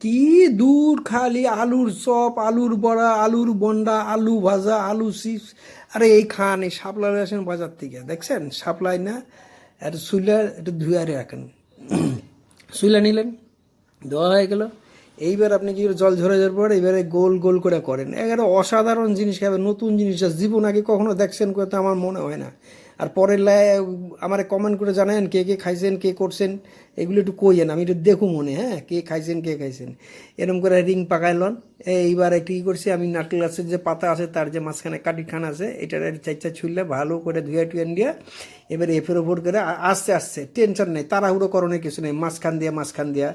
কি দূর খালি আলুর চপ, আলুর বড়া, আলুর বন্ডা, আলু ভাজা, আলু চিপস। আরে এই খান, এই শাপলা আসেন বাজার থেকে, দেখছেন শাপলাই না? একটু শুইলা একটু ধুয়ে রাখেন। শুইলা নিলেন, দেওয়া হয়ে গেল। এইবার আপনি কি করে জল ঝরে যাওয়ার পর এবারে গোল গোল করে করেন, একেবারে অসাধারণ জিনিস খাবেন, নতুন জিনিস জীবন আগে কখনো দেখছেন করে তো আমার মনে হয় না। আর পরের আমার কমেন্ট করে জানান কে কে খাইছেন, কে করছেন, এগুলো একটু কইয়েন, আমি একটু দেখুন মনে, হ্যাঁ, কে খাইছেন কে খাইছেন। এরকম করে রিং পাকাইলন। এইবার একটু কী করছি আমি, নারকেল গাছের যে পাতা আছে তার যে মাঝখানে কাটি খান আছে, এটার চাইচা ছুললে ভালো করে ধুয়ে টুয়ে দিয়ে এবারে এফের ওপর করে আস্তে আস্তে, টেনশন নেই, তাড়াহুড়ো করণের কিছু নেই, মাঝখান দিয়া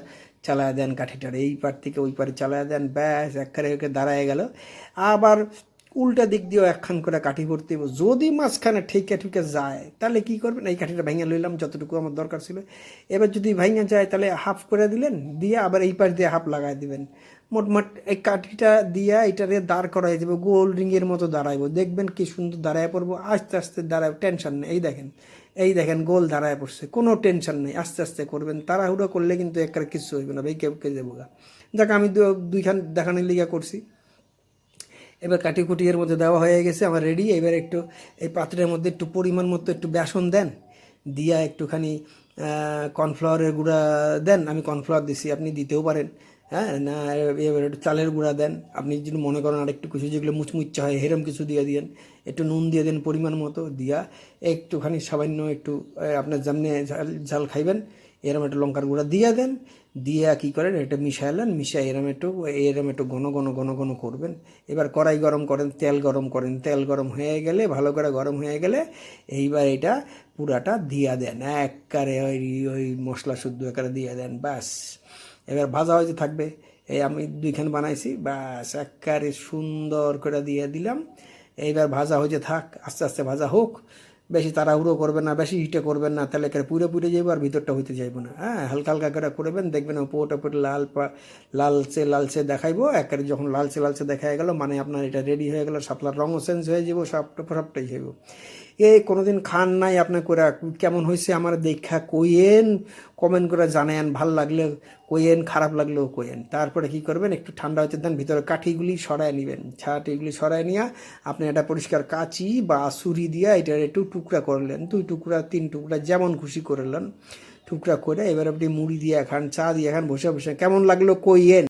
চালায় দেন কাঠিটার, এই পার থেকে ওই পারে চালায় দেন, ব্যাস একখানে দাঁড়ায় গেল। আবার উল্টা দিক দিয়েও একখান করে কাঠি ভরতে হবে, যদি মাঝখানে ঠেকে ঠুকে যায় তাহলে কি করবেন, এই কাঠিটা ভেঙে লইলাম যতটুকু আমার দরকার ছিল। এবার যদি ভেঙে যায় তাহলে হাফ করে দিলেন, দিয়ে আবার এই পাশ দিয়ে হাফ লাগাই দিবেন। মোটমাট এই কাঠিটা দিয়া এটারে দাঁড় করাই দেবো, গোল রিংয়ের মতো দাঁড়াইবো, দেখবেন কি সুন্দর দাঁড়ায় পড়বো, আস্তে আস্তে দাঁড়ায়, টেনশন নেই। এই দেখেন গোল দাঁড়ায় পড়ছে, কোনো টেনশন নেই, আস্তে আস্তে করবেন, তাড়াহুড়ো করলে কিন্তু একবারে কিছু হইবে না, ভেঙে ভেঙে যাবো। যাক আমি দুইখান দেখানোর লিগা করছি। এবার কাটি কুটি এর মধ্যে দেওয়া হয়ে গেছে আমার রেডি। এবার একটু এই পাত্রের মধ্যে একটু পরিমাণ মতো একটু বেসন দেন, দিয়া একটুখানি কর্নফ্লাওয়ারের গুঁড়া দেন, আমি কর্নফ্লাওয়ার দিছি, আপনি দিতেও পারেন, হ্যাঁ না। এবার একটু চালের গুঁড়া দেন, আপনি যদি মনে করেন আর একটু কিছু যেগুলো মুচমুচ্চা হয় হেরম কিছু দিয়ে দিন, একটু নুন দিয়ে দেন পরিমাণ মতো, দিয়া একটুখানি সামান্য একটু আপনার যেমনি ঝাল ঝাল খাইবেন এরম একটু লঙ্কার গুঁড়া দিয়ে দেন, দিয়ে কী করেন এটা মিশাইলেন, মিশাই এরম একটু ঘন ঘন ঘন ঘন করবেন। এবার কড়াই গরম করেন, তেল গরম করেন, তেল গরম হয়ে গেলে, ভালো করে গরম হয়ে গেলে এইবার এটা পুরাটা দিয়া দেন, একবারে ওই মশলা শুদ্ধ একারে দিয়ে দেন, ব্যাস। এবার ভাজা হয়েছে থাকবে, এই আমি দুইখান বানাইছি, ব্যাস একবারে সুন্দর করে দিয়ে দিলাম। এইবার ভাজা হয়েছে থাক, আস্তে আস্তে ভাজা হোক, বেশি তাড়াহুড়ো করবেন না, বেশি হিটে করবেন না, তাহলে একেবারে পুড়ে যাইব আর ভিতরটা হইতে যাইব না, হ্যাঁ। হালকা হালকা করে করবেন, দেখবেন ওপরটা পুরো লালচে লালচে দেখাইবো, একেবারে যখন লালচে লালচে দেখা গেল মানে আপনার এটা রেডি হয়ে গেল, শাপলার রঙও চেঞ্জ হয়ে যাব, সবটাই হইব। এই কোনোদিন খান নাই আপনার করে, কেমন হয়েছে আমার দেখা কইয়েন, কমেন্ট করে জানায়েন, ভাল লাগলে কইয়েন, খারাপ লাগলেও কইয়েন। তারপরে কি করবেন, একটু ঠান্ডা হতে দেন, ভিতরে কাঠিগুলি সরায় নেবেন, এগুলি সরায় নিয়ে আপনি একটা পরিষ্কার কাঁচি বা ছুরি দিয়ে এটার একটু টুকরা করলেন, 2 টুকরা 3 টুকরা যেমন খুশি করলেন, টুকরা করে এবার আপনি মুড়ি দিয়ে খান, চা দিয়ে খান, বসে বসে, কেমন লাগলো কইয়েন।